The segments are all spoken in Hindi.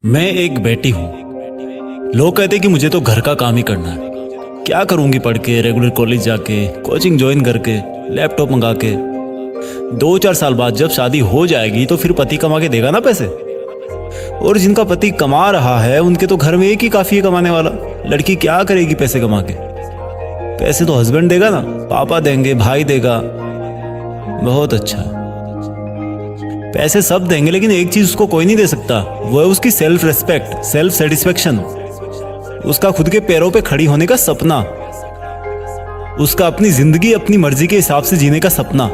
मैं एक बेटी हूँ। लोग कहते हैं कि मुझे तो घर का काम ही करना है। क्या करूंगी पढ़ के, रेगुलर कॉलेज जाके, कोचिंग ज्वाइन करके, लैपटॉप मंगा के। 2-4 साल बाद जब शादी हो जाएगी तो फिर पति कमा के देगा ना पैसे। और जिनका पति कमा रहा है उनके तो घर में एक ही काफी है कमाने वाला। लड़की क्या करेगी पैसे कमा के? पैसे तो हस्बैंड देगा ना, पापा देंगे, भाई देगा। बहुत अच्छा, पैसे सब देंगे, लेकिन एक चीज उसको कोई नहीं दे सकता, वो है उसकी सेल्फ रेस्पेक्ट, सेल्फ सेटिस्फेक्शन, उसका खुद के पैरों पे खड़ी होने का सपना, उसका अपनी जिंदगी अपनी मर्जी के हिसाब से जीने का सपना।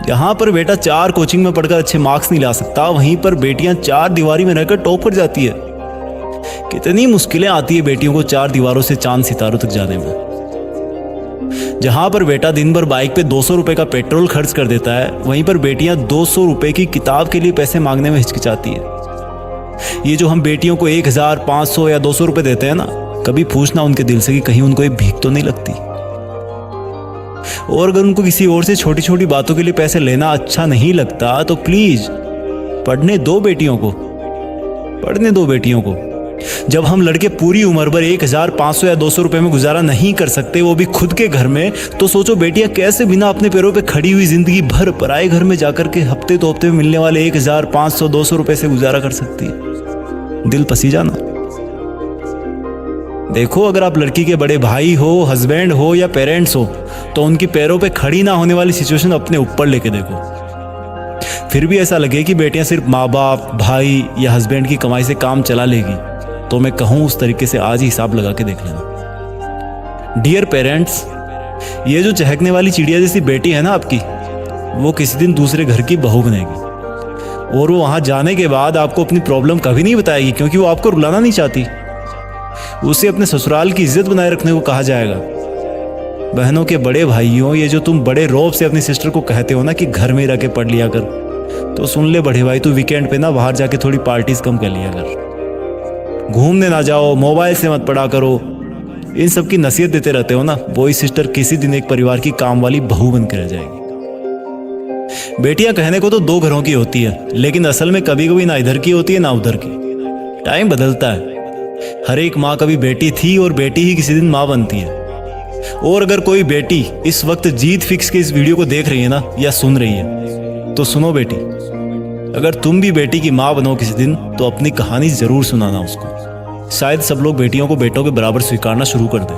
यहां पर बेटा 4 कोचिंग में पढ़कर अच्छे मार्क्स नहीं ला सकता, वहीं पर बेटियां 4 दीवारी में रहकर टॉप कर जाती है। कितनी मुश्किलें आती है बेटियों को 4 दीवारों से चांद सितारों तक जाने में। जहां पर बेटा दिन भर बाइक पे 200 रुपए का पेट्रोल खर्च कर देता है, वहीं पर बेटियां 200 रुपए की किताब के लिए पैसे मांगने में हिचकिचाती है। ये जो हम बेटियों को 1000, 500 या 200 रुपए देते हैं ना, कभी पूछना उनके दिल से कि कहीं उनको ये भीख तो नहीं लगती। और अगर उनको किसी और से छोटी छोटी बातों के लिए पैसे लेना अच्छा नहीं लगता तो प्लीज पढ़ने दो बेटियों को, पढ़ने दो बेटियों को। जब हम लड़के पूरी उम्र भर 1500 या 200 रुपए में गुजारा नहीं कर सकते, वो भी खुद के घर में, तो सोचो बेटियां कैसे बिना अपने पैरों पे खड़ी हुई जिंदगी भर पराए घर में जाकर के हफ्ते तो हफ्ते में मिलने वाले 1500, 200 रुपए से गुजारा कर सकती है। दिल पसीजा ना। देखो, अगर आप लड़की के बड़े भाई हो, हस्बैंड हो या पेरेंट्स हो, तो उनकी पैरों पे खड़ी ना होने वाली सिचुएशन अपने ऊपर लेके देखो। फिर भी ऐसा लगे कि बेटियां सिर्फ माँ बाप, भाई या हस्बैंड की कमाई से काम चला लेगी, तो मैं कहूं उस तरीके से आज ही हिसाब लगा के देख लेना। डियर पेरेंट्स, ये जो चहकने वाली चिड़िया जैसी बेटी है ना आपकी, वो किसी दिन दूसरे घर की बहू बनेगी। और वो वहां जाने के बाद आपको अपनी प्रॉब्लम कभी नहीं बताएगी, क्योंकि वो आपको रुलाना नहीं चाहती। उसे अपने ससुराल की इज्जत बनाए रखने को कहा जाएगा। बहनों के बड़े भाइयों, ये जो तुम बड़े रौब से अपनी सिस्टर को कहते हो ना कि घर में रह के पढ़ लिया कर, तो सुन ले बड़े भाई, तू वीकेंड पे ना बाहर जाके थोड़ी पार्टीज कम कर लिया कर, घूमने ना जाओ, मोबाइल से मत पढ़ा करो। इन सब की नसीहत देते रहते हो ना, वही सिस्टर किसी दिन एक परिवार की काम वाली बहू बनकर रह जाएगी। बेटियां कहने को तो 2 घरों की होती है, लेकिन असल में कभी कभी ना इधर की होती है ना उधर की। टाइम बदलता है। हर एक माँ कभी बेटी थी और बेटी ही किसी दिन माँ बनती है। और अगर कोई बेटी इस वक्त जीत फिक्स के इस वीडियो को देख रही है ना या सुन रही है, तो सुनो बेटी, अगर तुम भी बेटी की माँ बनो किसी दिन, तो अपनी कहानी जरूर सुनाना उसको। शायद सब लोग बेटियों को बेटों के बराबर स्वीकारना शुरू कर दें।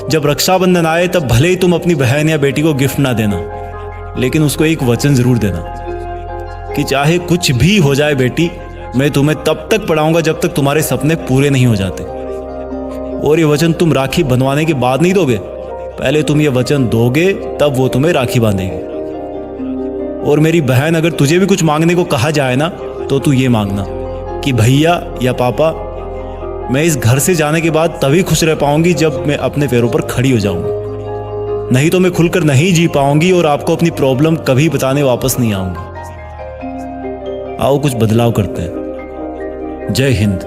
जब रक्षाबंधन आए तब भले ही तुम अपनी बहन या बेटी को गिफ्ट ना देना, लेकिन उसको एक वचन जरूर देना कि चाहे कुछ भी हो जाए बेटी, मैं तुम्हें तब तक पढ़ाऊंगा जब तक तुम्हारे सपने पूरे नहीं हो जाते। और ये वचन तुम राखी बंधवाने के बाद नहीं दोगे, पहले तुम ये वचन दोगे तब वो तुम्हें राखी बांधेगी। और मेरी बहन, अगर तुझे भी कुछ मांगने को कहा जाए ना, तो तू ये मांगना कि भैया या पापा, मैं इस घर से जाने के बाद तभी खुश रह पाऊंगी जब मैं अपने पैरों पर खड़ी हो जाऊंगी, नहीं तो मैं खुलकर नहीं जी पाऊंगी और आपको अपनी प्रॉब्लम कभी बताने वापस नहीं आऊंगी। आओ कुछ बदलाव करते हैं। जय हिंद।